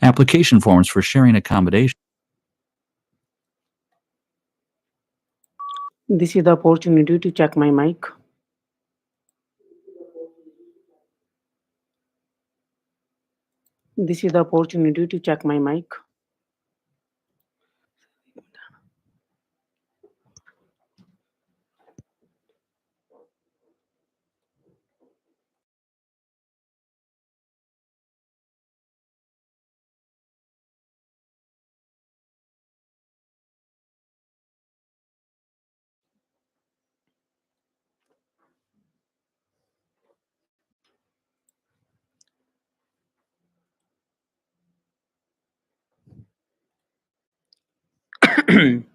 Application forms for sharing accommodation. This is the opportunity to check my mic. This is the opportunity to check my mic. Good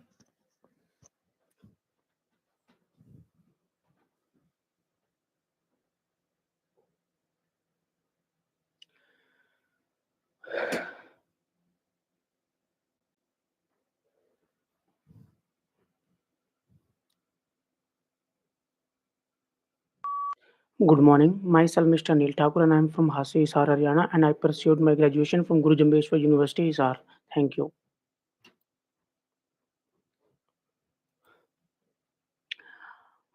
morning. Myself Mr. Neil Thakur and I am from Hasi, Hisar, Haryana, and I pursued my graduation from Guru Jambheshwar University, Hisar. Thank you.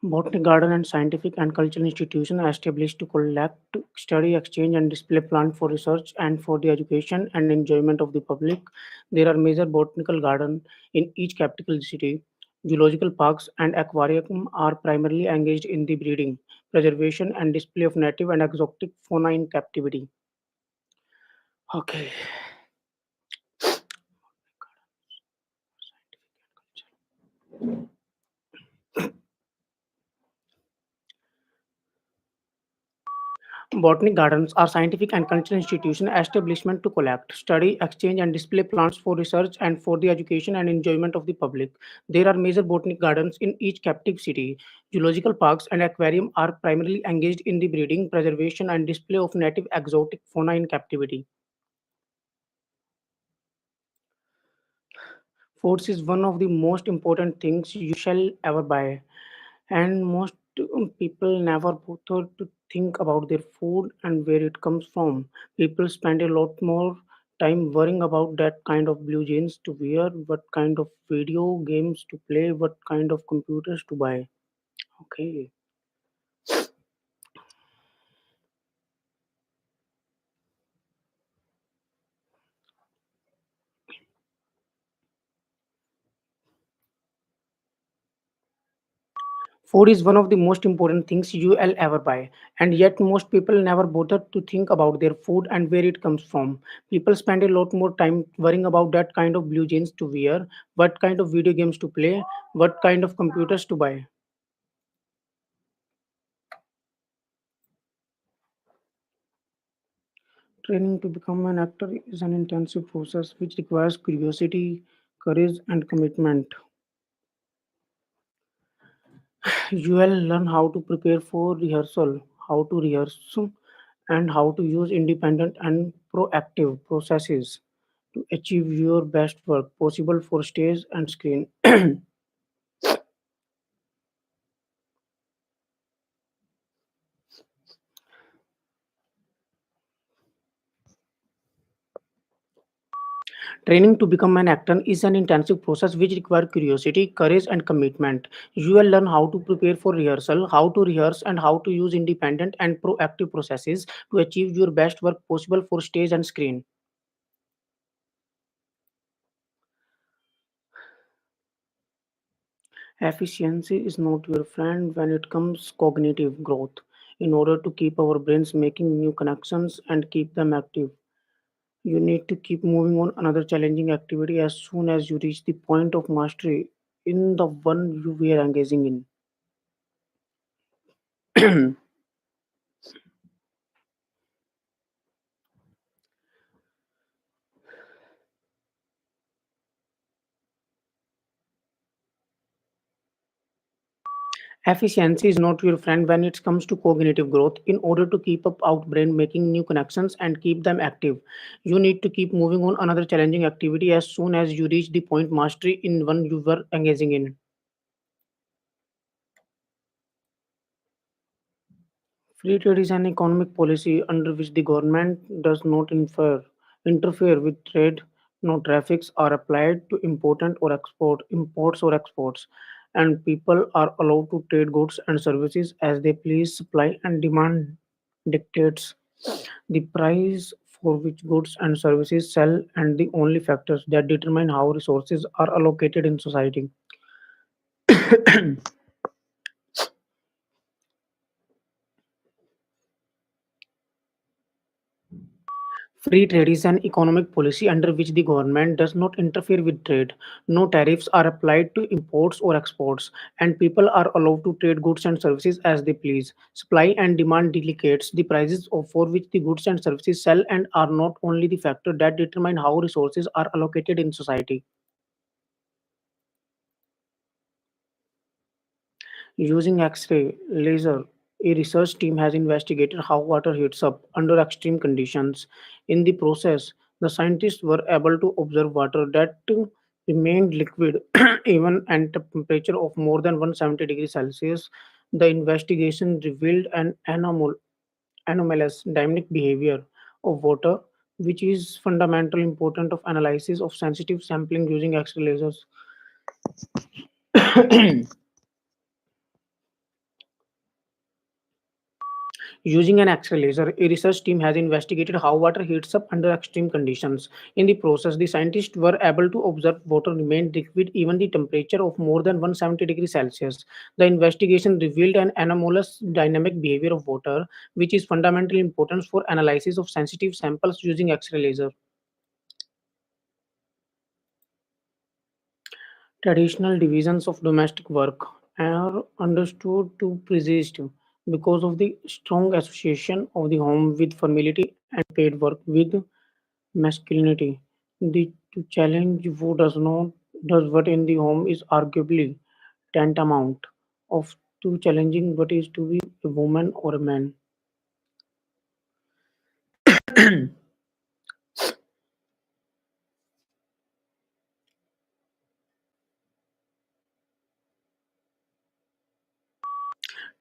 Botanic Garden and Scientific and Cultural Institution are established to collect, study, exchange, and display plants for research and for the education and enjoyment of the public. There are major botanical gardens in each capital city. Zoological parks and aquarium are primarily engaged in the breeding, preservation, and display of native and exotic fauna in captivity. Okay. Botanic gardens are scientific and cultural institutions establishment to collect, study, exchange, and display plants for research and for the education and enjoyment of the public. There are major botanic gardens in each captive city. Zoological parks and aquarium are primarily engaged in the breeding, preservation, and display of native exotic fauna in captivity. Foods is one of the most important things you shall ever buy, and most people never bother to think about their food and where it comes from. People spend a lot more time worrying about that kind of blue jeans to wear, what kind of video games to play, what kind of computers to buy. Okay. Food is one of the most important things you will ever buy, and yet most people never bother to think about their food and where it comes from. People spend a lot more time worrying about that kind of blue jeans to wear, what kind of video games to play, what kind of computers to buy. Training to become an actor is an intensive process which requires curiosity, courage, and commitment. You will learn how to prepare for rehearsal, how to rehearse, and how to use independent and proactive processes to achieve your best work possible for stage and screen. Training to become an actor is an intensive process which requires curiosity, courage, and commitment. You will learn how to prepare for rehearsal, how to rehearse, and how to use independent and proactive processes to achieve your best work possible for stage and screen. Efficiency is not your friend when it comes cognitive growth. In order to keep our brains making new connections and keep them active, you need to keep moving on another challenging activity as soon as you reach the point of mastery in the one you were engaging in. Efficiency is not your friend when it comes to cognitive growth. In order to keep up outbrain making new connections and keep them active, you need to keep moving on another challenging activity as soon as you reach the point mastery in one you were engaging in. Free trade is an economic policy under which the government does not interfere with trade. No tariffs are applied to imports or exports, and people are allowed to trade goods and services as they please. Supply and demand dictates the price for which goods and services sell and the only factors that determine how resources are allocated in society. Free trade is an economic policy under which the government does not interfere with trade. No tariffs are applied to imports or exports, and people are allowed to trade goods and services as they please. Supply and demand dictates the prices for which the goods and services sell and are not only the factor that determine how resources are allocated in society. Using X-ray laser, a research team has investigated how water heats up under extreme conditions. In the process, the scientists were able to observe water that remained liquid even at a temperature of more than 170 degrees Celsius. The investigation revealed an anomalous dynamic behavior of water, which is fundamental important of analysis of sensitive sampling using X-ray lasers. Using an X-ray laser, a research team has investigated how water heats up under extreme conditions. In the process, the scientists were able to observe water remain liquid even the temperature of more than 170 degrees Celsius. The investigation revealed an anomalous dynamic behavior of water, which is fundamentally important for analysis of sensitive samples using X-ray laser. Traditional divisions of domestic work are understood to persist because of the strong association of the home with family and paid work with masculinity. The to challenge who does what in the home is arguably tantamount of to challenging what is to be a woman or a man.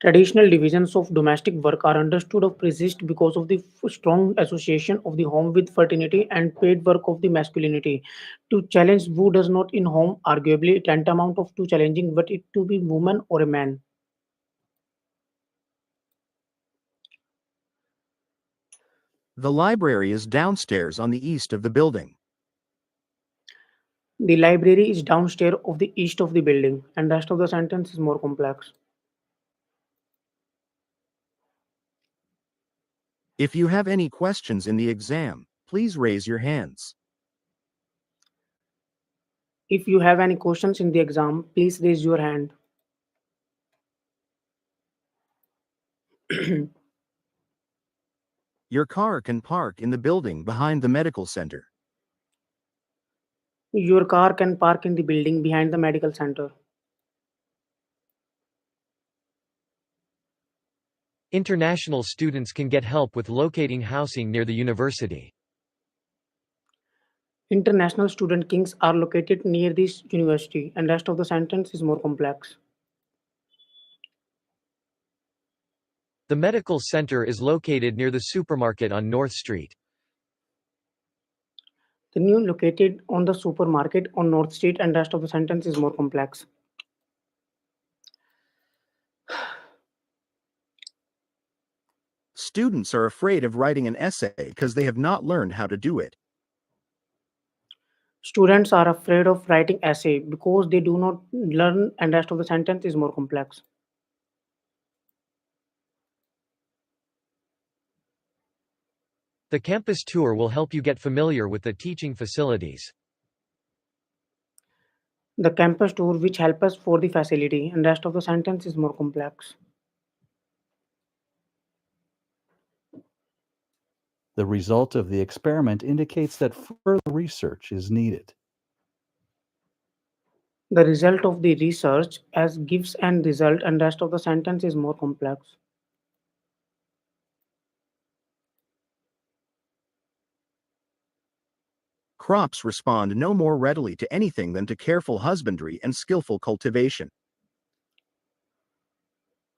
Traditional divisions of domestic work are understood of persist because of the strong association of the home with fraternity and paid work of the masculinity. To challenge who does not in home, arguably tantamount of to challenging but it to be woman or a man. The library is downstairs on the east of the building. The library is downstairs of the east of the building, and rest of the sentence is more complex. If you have any questions in the exam, please raise your hands. If you have any questions in the exam, please raise your hand. Your car can park in the building behind the medical center. Your car can park in the building behind the medical center. International students can get help with locating housing near the university. International student kings are located near this university, and rest of the sentence is more complex. The medical center is located near the supermarket on North Street. The new located on the supermarket on North Street, and rest of the sentence is more complex. Students are afraid of writing an essay because they have not learned how to do it. Students are afraid of writing essay because they do not learn, and rest of the sentence is more complex. The campus tour will help you get familiar with the teaching facilities. The campus tour which help us for the facility, and rest of the sentence is more complex. The result of the experiment indicates that further research is needed. The result of the research as gives and result and rest of the sentence is more complex. Crops respond no more readily to anything than to careful husbandry and skillful cultivation.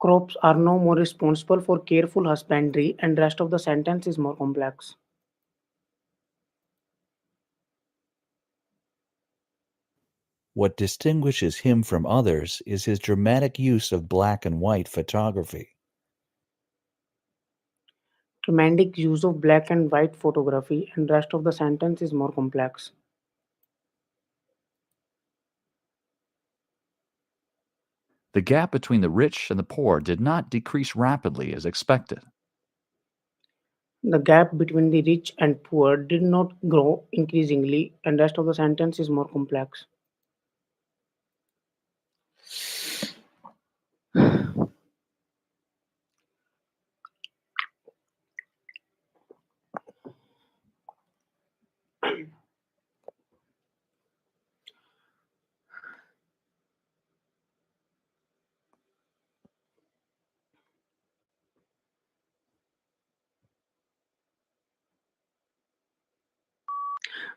Crops are no more responsible for careful husbandry and rest of the sentence is more complex. What distinguishes him from others is his dramatic use of black and white photography. Dramatic use of black and white photography and rest of the sentence is more complex. The gap between the rich and the poor did not decrease rapidly as expected. The gap between the rich and poor did not grow increasingly and rest of the sentence is more complex.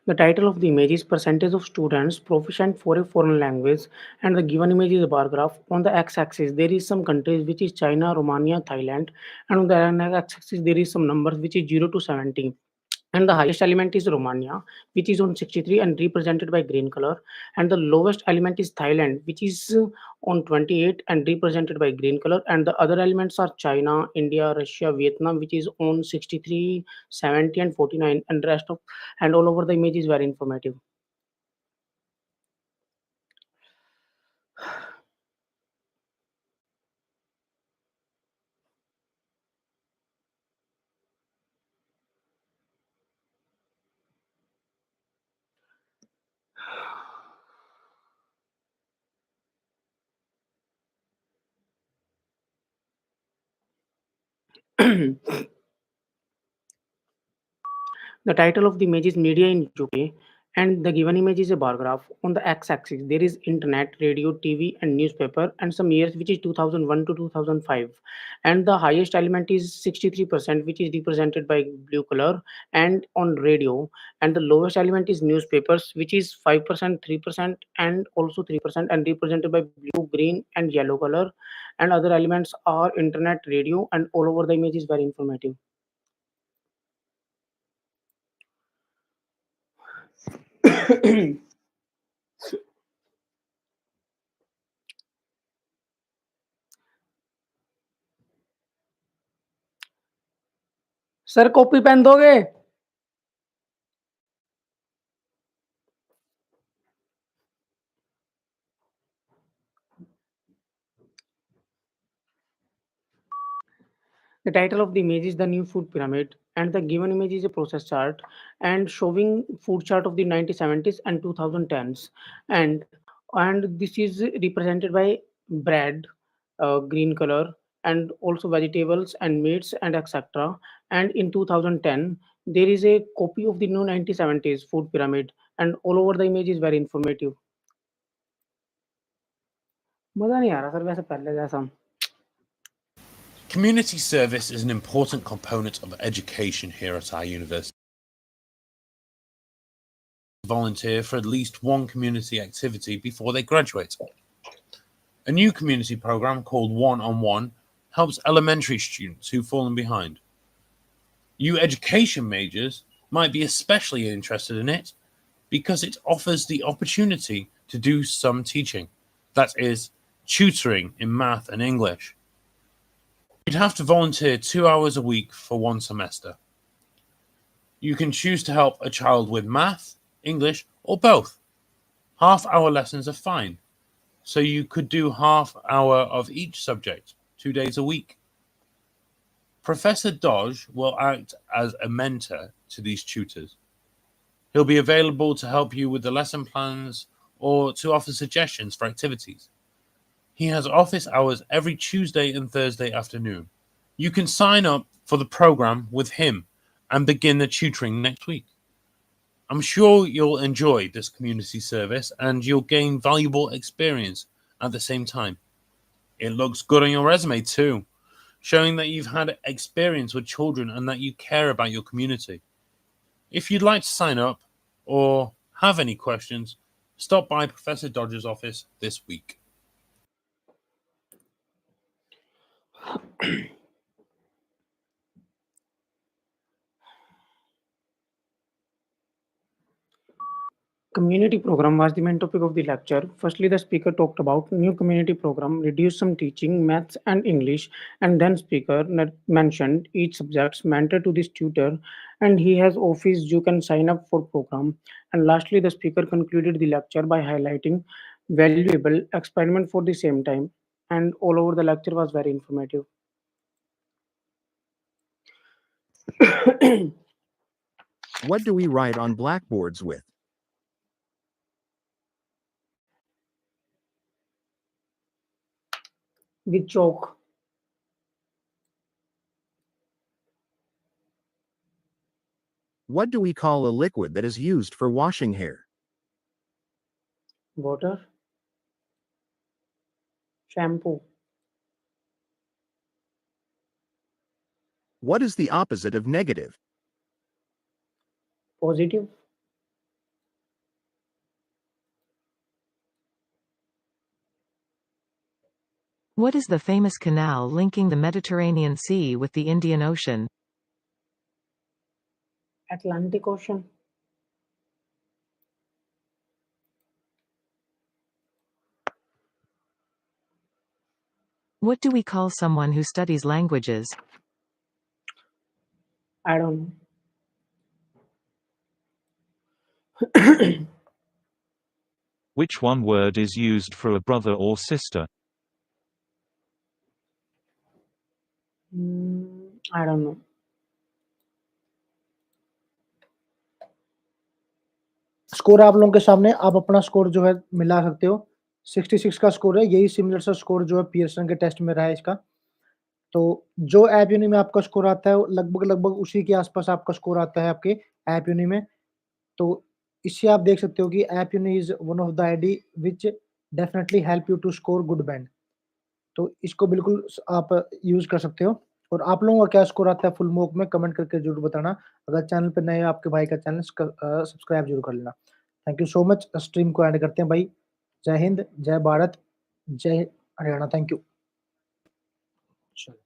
The title of the image is percentage of students proficient for a foreign language and the given image is a bar graph. On the x-axis there is some countries which is China, Romania, Thailand, and on the x-axis there is some numbers which is 0 to 70. And the highest element is Romania, which is on 63 and represented by green color. And the lowest element is Thailand, which is on 28 and represented by green color. And the other elements are China, India, Russia, Vietnam, which is on 63, 70, and 49. And rest of and all over the image is very informative. The title of the image is Media in UK, and the given image is a bar graph. On the x-axis, there is internet, radio, TV, and newspaper, and some years which is 2001 to 2005. And the highest element is 63%, which is represented by blue color, and on radio. And the lowest element is newspapers, which is 5%, 3%, and also 3%, and represented by blue, green, and yellow color. And other elements are internet, radio, and all over the image is very informative. Sir copy pen दोगे? The title of the image is the new food pyramid, and the given image is a process chart and showing food chart of the 1970s and 2010s, and this is represented by bread, green color, and also vegetables and meats and etc. And in 2010, there is a copy of the new 1970s food pyramid, and all over the image is very informative. मजा नहीं आ रहा sir वैसे पहले जैसा. Community service is an important component of education here at our university. Volunteer for at least one community activity before they graduate. A new community program called One on One helps elementary students who've fallen behind. You education majors might be especially interested in it because it offers the opportunity to do some teaching, that is, tutoring in math and English. You'd have to volunteer 2 hours a week for one semester. You can choose to help a child with math, English, or both. Half-hour lessons are fine, so you could do half hour of each subject, 2 days a week. Professor Dodge will act as a mentor to these tutors. He'll be available to help you with the lesson plans or to offer suggestions for activities. He has office hours every Tuesday and Thursday afternoon. You can sign up for the program with him and begin the tutoring next week. I'm sure you'll enjoy this community service and you'll gain valuable experience at the same time. It looks good on your resume too, showing that you've had experience with children and that you care about your community. If you'd like to sign up or have any questions, stop by Professor Dodger's office this week. Community program was the main topic of the lecture. Firstly, the speaker talked about new community program, reduced some teaching, maths and English, and then speaker mentioned each subject's mentor to this tutor, and he has office you can sign up for program. And lastly, the speaker concluded the lecture by highlighting valuable experiment for the same time, and all over the lecture was very informative. What do we write on blackboards with? With chalk. What do we call a liquid that is used for washing hair? Water. Shampoo. What is the opposite of negative? Positive. What is the famous canal linking the Mediterranean Sea with the Indian Ocean? Atlantic Ocean. What do we call someone who studies languages? I don't know. Which one word is used for a brother or sister? I don't know. Score आप लोगों के सामने, आप अपना score जो है मिला सकते हो। 66 का स्कोर है, यही सिमिलर सा स्कोर जो है पियर्सन के टेस्ट में रहा है इसका। तो जो ऐप यूनी में आपका स्कोर आता है वो लगभग उसी के आसपास आपका स्कोर आता है आपके ऐप यूनी में। तो इससे आप देख सकते हो कि app uni is one of the ID which definitely help you to score good band. तो इसको बिल्कुल आप यूज कर सकते हो। और आप लोगों का क्या स्कोर आता है फुल मॉक में कमेंट करके जरूर बताना। अगर चैनल पे नए हो आपके भाई का चैनल सब्सक्राइब जरूर कर लेना। Thank you so much. Stream को एंड करते हैं भाई। जय हिंद, जय भारत, जय हरियाणा। Thank you.